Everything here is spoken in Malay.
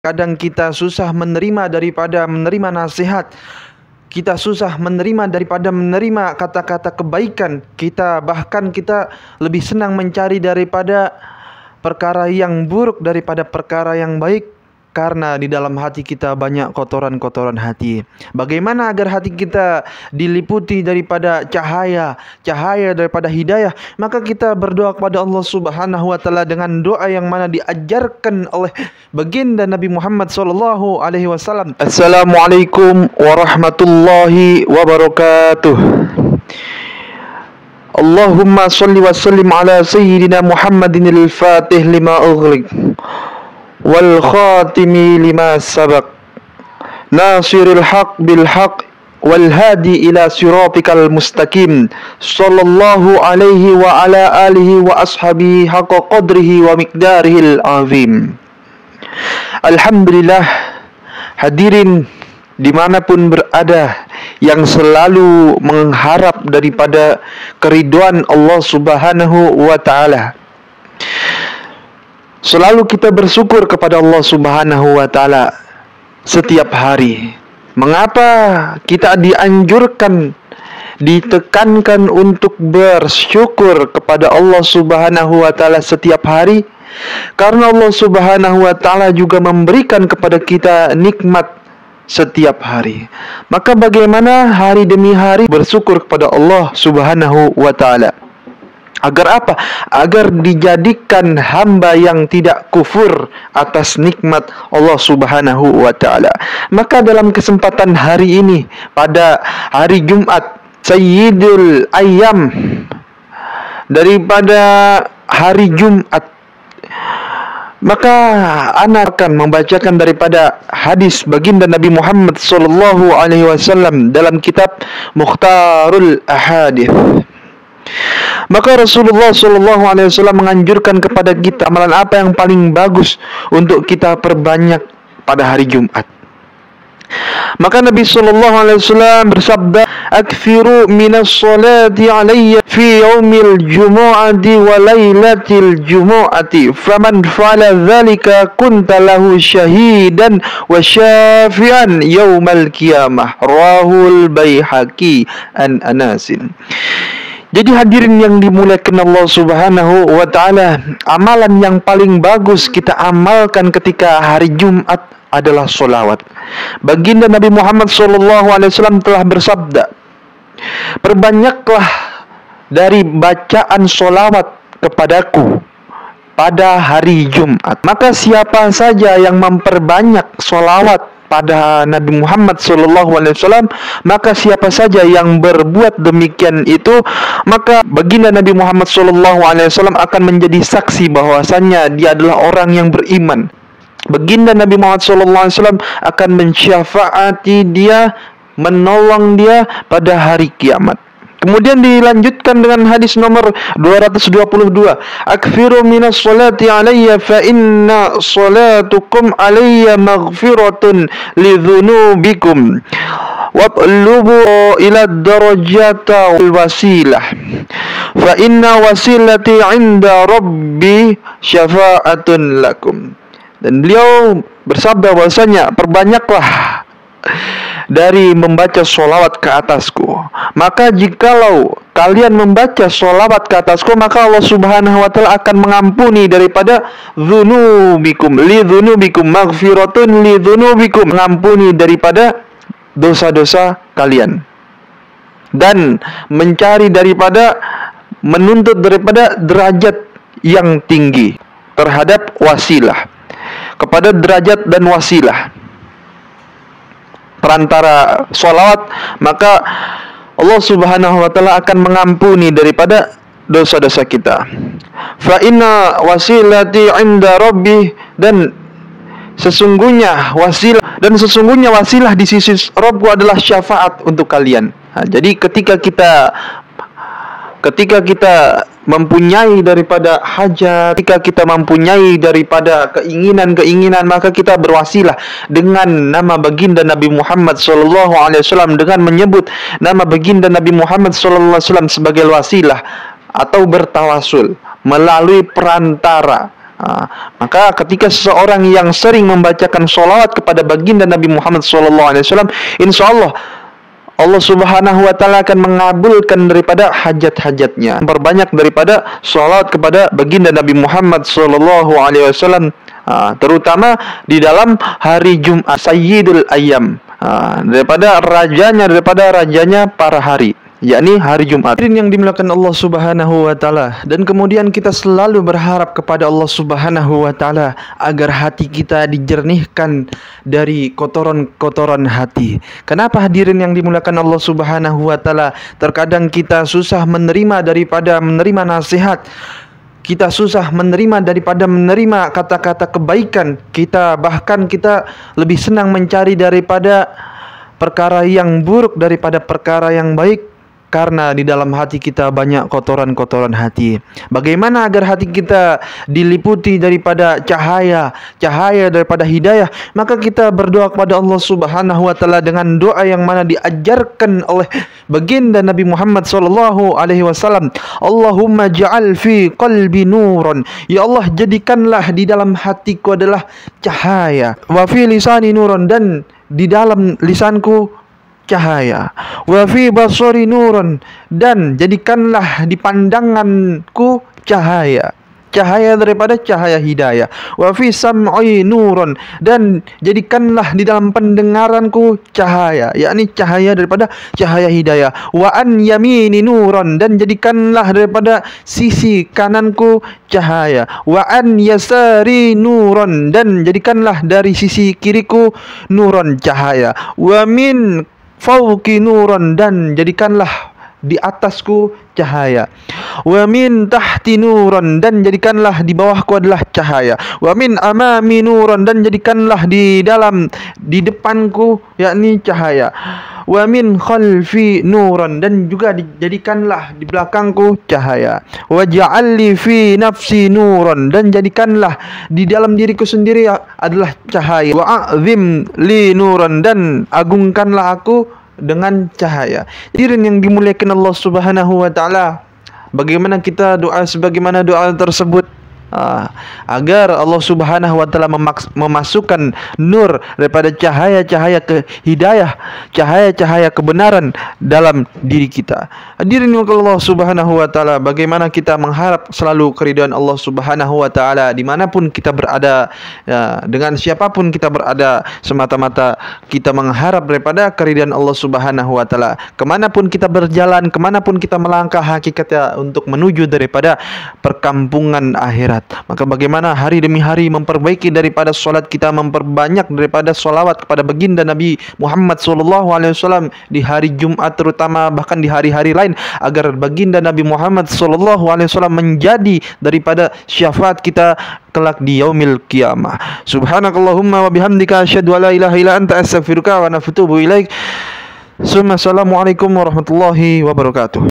Kadang kita susah menerima daripada menerima nasihat. Kita susah menerima daripada menerima kata-kata kebaikan. Bahkan kita lebih senang mencari daripada perkara yang buruk daripada perkara yang baik. Karena di dalam hati kita banyak kotoran-kotoran hati. Bagaimana agar hati kita diliputi daripada cahaya daripada hidayah? Maka kita berdoa kepada Allah Subhanahu wa taala dengan doa yang mana diajarkan oleh baginda Nabi Muhammad sallallahu alaihi wasallam. Assalamualaikum warahmatullahi wabarakatuh. Allahumma shalli wa sallim ala sayyidina Muhammadin al-Fatih lima ughliq wal khatimi lima sabaq nasiril haq bil haq wal hadi ila siratikal mustaqim sallallahu alaihi wa ala alihi wa ashabihi haqqa qadrihi wa miqdarihil azim. Alhamdulillah, hadirin dimanapun berada yang selalu mengharap daripada keridhaan Allah Subhanahu wa ta'ala. Selalu kita bersyukur kepada Allah Subhanahu wa ta'ala setiap hari. Mengapa kita dianjurkan, ditekankan untuk bersyukur kepada Allah Subhanahu wa ta'ala setiap hari? Karena Allah Subhanahu wa ta'ala juga memberikan kepada kita nikmat setiap hari. Maka bagaimana hari demi hari bersyukur kepada Allah Subhanahu wa ta'ala? Agar apa? Agar dijadikan hamba yang tidak kufur atas nikmat Allah Subhanahu wa ta'ala. Maka dalam kesempatan hari ini, pada hari Jumat, Sayyidul Ayyam, daripada hari Jumat, maka ana akan membacakan daripada hadis baginda Nabi Muhammad sallallahu alaihi wasallam dalam kitab Mukhtarul Ahadits. Maka Rasulullah sallallahu alaihi wasallam menganjurkan kepada kita amalan apa yang paling bagus untuk kita perbanyak pada hari Jumat. Maka Nabi sallallahu alaihi wasallam bersabda, "Aktsiru minas salati alayya fi yaumil jumu'ati wa lailatil jumu'ati, faman fa'ala dzalika kunta lahu syahidan wa syafi'an yaumal qiyamah." Rahul Baihaqi an Anasin. Jadi hadirin yang dimuliakan Allah Subhanahu wa ta'ala, amalan yang paling bagus kita amalkan ketika hari Jumat adalah solawat. Baginda Nabi Muhammad SAW telah bersabda, "Perbanyaklah dari bacaan solawat kepadaku pada hari Jumat." Maka siapa saja yang memperbanyak solawat pada Nabi Muhammad SAW, maka siapa saja yang berbuat demikian itu, maka baginda Nabi Muhammad SAW akan menjadi saksi bahwasannya dia adalah orang yang beriman. Baginda Nabi Muhammad SAW akan mensyafaati dia, menolong dia pada hari kiamat. Kemudian dilanjutkan dengan hadis nomor 222. "Aktsiru minas salati alayya fa inna salatukum alayya maghfiratun lidzunubikum wablubu ila darajata wal wasilah fa inna wasilati 'inda rabbi syafa'atun lakum." Dan beliau bersabda bahwasanya, perbanyaklah dari membaca sholawat ke atasku. Maka jikalau kalian membaca sholawat ke atasku, maka Allah Subhanahu wa ta'ala akan mengampuni daripada dzunubikum, lidzunubikum, maghfiratun lidzunubikum, mengampuni daripada dosa-dosa kalian, dan mencari daripada, menuntut daripada derajat yang tinggi terhadap wasilah, kepada derajat dan wasilah perantara sholawat. Maka Allah Subhanahu wa ta'ala akan mengampuni daripada dosa-dosa kita. Fa inna wasilati 'inda rabbi, dan sesungguhnya wasilah di sisi Rabbku adalah syafaat untuk kalian. Jadi ketika kita mempunyai daripada hajat, ketika kita mempunyai daripada keinginan-keinginan, maka kita berwasilah dengan nama baginda Nabi Muhammad SAW, dengan menyebut nama baginda Nabi Muhammad SAW sebagai wasilah, atau bertawasul melalui perantara Maka ketika seseorang yang sering membacakan sholawat kepada baginda Nabi Muhammad SAW, insya Allah Allah Subhanahu wa Ta'ala akan mengabulkan daripada hajat-hajatnya. Perbanyak daripada sholawat kepada baginda Nabi Muhammad SAW, terutama di dalam hari Jumat, Sayyidul Ayyam, daripada rajanya para hari, yakni hari Jumat. Yang dimuliakan Allah Subhanahu wa Ta'ala, dan kemudian kita selalu berharap kepada Allah Subhanahu wa Ta'ala agar hati kita dijernihkan dari kotoran-kotoran hati. Kenapa hadirin yang dimuliakan Allah Subhanahu wa Ta'ala? Terkadang kita susah menerima nasihat, kita susah menerima daripada menerima kata-kata kebaikan. Bahkan kita lebih senang mencari daripada perkara yang buruk daripada perkara yang baik, karena di dalam hati kita banyak kotoran-kotoran hati. Bagaimana agar hati kita diliputi daripada cahaya daripada hidayah? Maka kita berdoa kepada Allah Subhanahu wa Ta'ala dengan doa yang mana diajarkan oleh baginda Nabi Muhammad SAW. Allahumma ja'al fi qalbi nuran, ya Allah jadikanlah di dalam hatiku adalah cahaya, wa fi lisani nuran, dan di dalam lisanku cahaya, wa fi basari nuran, dan jadikanlah di pandanganku cahaya daripada cahaya hidayah, wa fi sam'i nuran, dan jadikanlah di dalam pendengaranku cahaya, yakni cahaya daripada cahaya hidayah, wa an yamini nuran, dan jadikanlah daripada sisi kananku cahaya, wa an yasari nuran, dan jadikanlah dari sisi kiriku nuran cahaya, wa min fauqi nuran, dan jadikanlah di atasku cahaya, wa min tahti nuran, dan jadikanlah di bawahku adalah cahaya, wa min amami nuran, dan jadikanlah di depanku yakni cahaya, wa min khalfi nuran, dan juga dijadikanlah di belakangku cahaya, wa ja'alli fi nafsi nuran, dan jadikanlah di dalam diriku sendiri adalah cahaya, wa a'zim li nuran, dan agungkanlah aku dengan cahaya. Hadirin yang dimuliakan Allah Subhanahu wa Ta'ala, bagaimana kita doa sebagaimana doa tersebut, agar Allah Subhanahu wa Ta'ala memasukkan nur daripada cahaya-cahaya hidayah, cahaya-cahaya kebenaran dalam diri kita. Hadirin Allah Subhanahu wa Ta'ala, bagaimana kita mengharap selalu keridhaan Allah Subhanahu wa Ta'ala dimanapun kita berada, dengan siapapun kita berada, semata-mata kita mengharap daripada keridhaan Allah Subhanahu wa Ta'ala. Kemanapun kita berjalan, kemanapun kita melangkah, hakikatnya untuk menuju daripada perkampungan akhirat. Maka bagaimana hari demi hari memperbaiki daripada solat kita, memperbanyak daripada solawat kepada baginda Nabi Muhammad SAW di hari Jumat terutama, bahkan di hari-hari lain, agar baginda Nabi Muhammad SAW menjadi daripada syafaat kita kelak di yaumil qiyamah. Subhanakallahumma wa bihamdika asyhadu an la ilaha illa anta astaghfiruka wa atubu ilaik. Assalamualaikum warahmatullahi wabarakatuh.